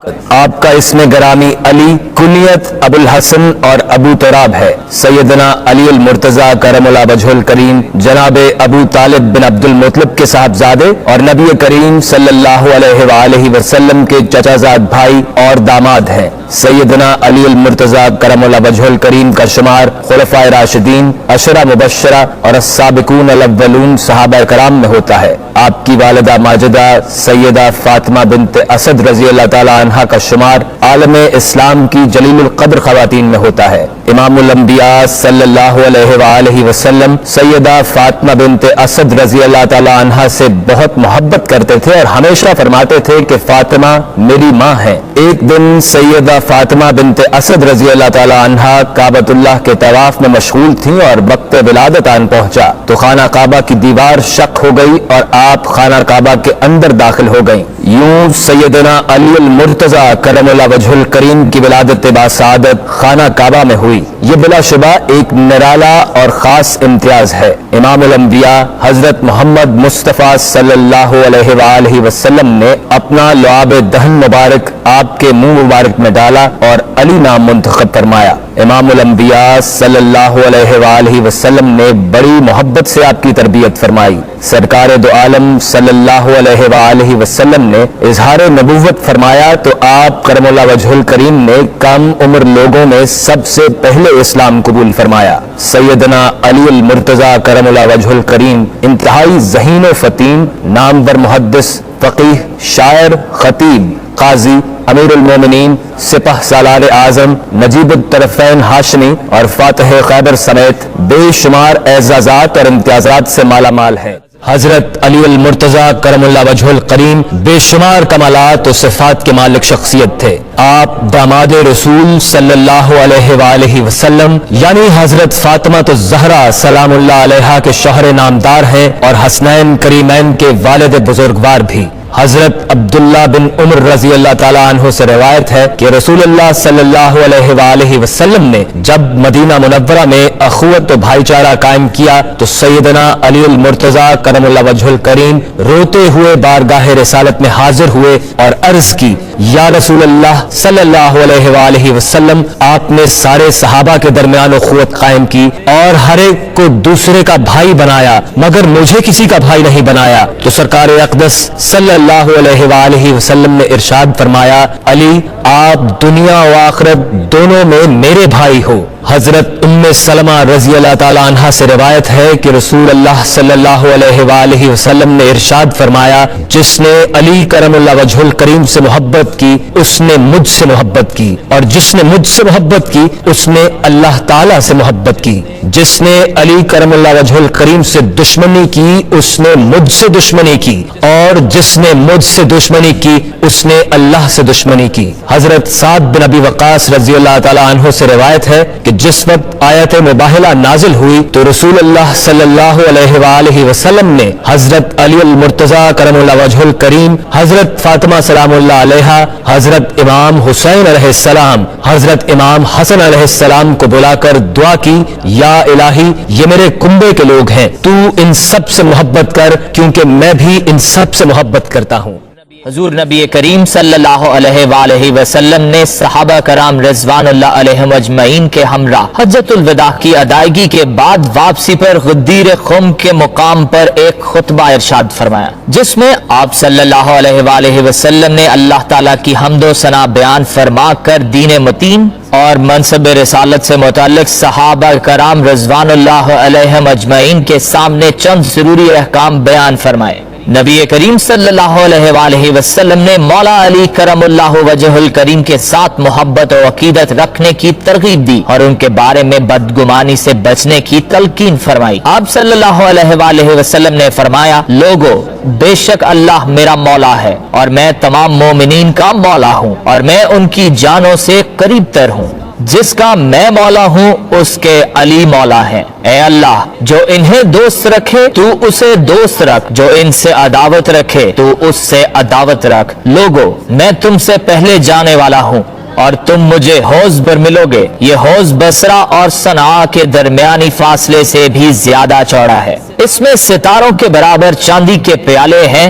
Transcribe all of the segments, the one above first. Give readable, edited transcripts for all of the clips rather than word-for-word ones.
آپ کا اسم گرامی علی، کنیت ابو الحسن اور ابو تراب ہے۔ سیدنا علی المرتضی کرم اللہ وجہ الکریم جناب ابو طالب بن عبد المطلب کے صاحبزادے اور نبی کریم صلی اللہ علیہ وآلہ وسلم کے چچا زاد بھائی اور داماد ہیں۔ سیدنا علی المرتضی کرم اللہ وجہ الکریم کا شمار خلفائے راشدین، عشرہ مبشرہ اور السابقون الاولون صحابہ کرام میں ہوتا ہے۔ آپ کی والدہ ماجدہ سیدہ فاطمہ بنت اسد رضی اللہ تعالی عنہا کا شمار عالم اسلام کی جلیل القدر خواتین میں ہوتا ہے۔ امام الانبیاء صلی اللہ علیہ وآلہ وسلم سیدہ فاطمہ بنت اسد رضی اللہ تعالی عنہا سے بہت محبت کرتے تھے اور ہمیشہ فرماتے تھے کہ فاطمہ میری ماں ہے۔ ایک دن سیدہ فاطمہ بنت اسد رضی اللہ تعالی عنہا کعبۃ اللہ کے طواف میں مشغول تھیں اور وقت ولادت آن پہنچا تو خانہ کعبہ کی دیوار شق ہو گئی اور آپ خانہ کعبہ کے اندر داخل ہو گئیں۔ یوں سیدنا علی المرتضی کرم اللہ وجہ الکریم کی ولادت باسعادت خانہ کعبہ میں ہوئی۔ یہ بلا شبہ ایک نرالا اور خاص امتیاز ہے۔ امام الانبیاء حضرت محمد مصطفیٰ صلی اللہ علیہ وآلہ وسلم نے اپنا لعاب دہن مبارک آپ کے منہ مبارک میں ڈالا اور علی نام منتخب فرمایا۔ امام الانبیاء صلی اللہ علیہ وآلہ وسلم نے بڑی محبت سے آپ کی تربیت فرمائی۔ سرکار دو عالم صلی اللہ علیہ وآلہ وسلم نے اظہار نبوت فرمایا تو آپ کرم اللہ وجہ الکریم نے کم عمر لوگوں میں سب سے پہلے اسلام قبول فرمایا۔ سیدنا علی المرتضی کرم اللہ وجہ الکریم انتہائی ذہین و فطین، نامور محدث، فقیہ، شاعر، خطیب، قاضی، امیر المومنین، سپہ سالار اعظم، نجیب الطرفین ہاشمی اور فاتح خیبر سمیت بے شمار اعزازات اور امتیازات سے مالا مال ہے۔ حضرت علی المرتضی کرم اللہ وجہ الکریم بے شمار کمالات و صفات کے مالک شخصیت تھے۔ آپ داماد رسول صلی اللہ علیہ وآلہ وسلم یعنی حضرت فاطمہ الزہرا سلام اللہ علیہا کے شوہر نامدار ہیں اور حسنین کریمین کے والد بزرگوار بھی۔ حضرت عبداللہ بن عمر رضی اللہ تعالیٰ عنہ سے روایت ہے کہ رسول اللہ صلی اللہ علیہ وآلہ وسلم نے جب مدینہ منورہ میں اخوت و بھائی چارہ قائم کیا تو سیدنا علی المرتضی کرم اللہ وجہ الکریم روتے ہوئے بارگاہ رسالت میں حاضر ہوئے اور عرض کی، یا رسول اللہ صلی اللہ علیہ وآلہ وسلم، آپ نے سارے صحابہ کے درمیان اخوت قائم کی اور ہر ایک کو دوسرے کا بھائی بنایا مگر مجھے کسی کا بھائی نہیں بنایا۔ تو سرکار اقدس صلی اللہ علیہ وآلہ وسلم نے ارشاد فرمایا، علی آپ دنیا و آخرت دونوں میں میرے بھائی ہو۔ حضرت ام سلمہ رضی اللہ تعالی عنہا سے روایت ہے کہ رسول اللہ صلی اللہ علیہ وآلہ وسلم نے ارشاد فرمایا، جس نے علی کرم اللہ وجہ الکریم سے محبت کی اس نے مجھ سے محبت کی، اور جس نے مجھ سے محبت کی اس نے اللہ تعالی سے محبت کی۔ جس نے علی کرم اللہ وجہ الکریم سے دشمنی کی اس نے مجھ سے دشمنی کی، اور جس نے مجھ سے دشمنی کی اس نے اللہ سے دشمنی کی۔ حضرت سعد بن ابی وقاص رضی اللہ تعالی عنہ سے روایت ہے کہ جس وقت آیت مباہلہ نازل ہوئی تو رسول اللہ صلی اللہ علیہ وآلہ وسلم نے حضرت علی المرتضی کرم اللہ وجہ الکریم، حضرت فاطمہ سلام اللہ علیہا، حضرت امام حسین علیہ السلام، حضرت امام حسن علیہ السلام کو بلا کر دعا کی، یا الہی یہ میرے کنبے کے لوگ ہیں، تو ان سب سے محبت کر کیونکہ میں بھی ان سب سے محبت کرتا ہوں۔ حضور نبی کریم صلی اللہ علیہ وآلہ وسلم نے صحابہ کرام رضوان اللہ علیہم اجمعین کے ہمراہ حجۃ الوداع کی ادائیگی کے بعد واپسی پر غدیر خم کے مقام پر ایک خطبہ ارشاد فرمایا، جس میں آپ صلی اللہ علیہ وآلہ وسلم نے اللہ تعالیٰ کی حمد و ثنا بیان فرما کر دین متین اور منصب رسالت سے متعلق صحابہ کرام رضوان اللہ علیہم اجمعین کے سامنے چند ضروری احکام بیان فرمائے۔ نبی کریم صلی اللہ علیہ وآلہ وسلم نے مولا علی کرم اللہ وجہ الکریم کے ساتھ محبت و عقیدت رکھنے کی ترغیب دی اور ان کے بارے میں بدگمانی سے بچنے کی تلقین فرمائی۔ آپ صلی اللہ علیہ وآلہ وسلم نے فرمایا، لوگو بے شک اللہ میرا مولا ہے اور میں تمام مومنین کا مولا ہوں اور میں ان کی جانوں سے قریب تر ہوں۔ جس کا میں مولا ہوں اس کے علی مولا ہے۔ اے اللہ جو انہیں دوست رکھے تو اسے دوست رکھ، جو ان سے عداوت رکھے تو اس سے عداوت رکھ۔ لوگو میں تم سے پہلے جانے والا ہوں اور تم مجھے حوض پر ملو گے۔ یہ حوض بصرہ اور صنعاء کے درمیانی فاصلے سے بھی زیادہ چوڑا ہے، اس میں ستاروں کے برابر چاندی کے پیالے ہیں،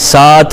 7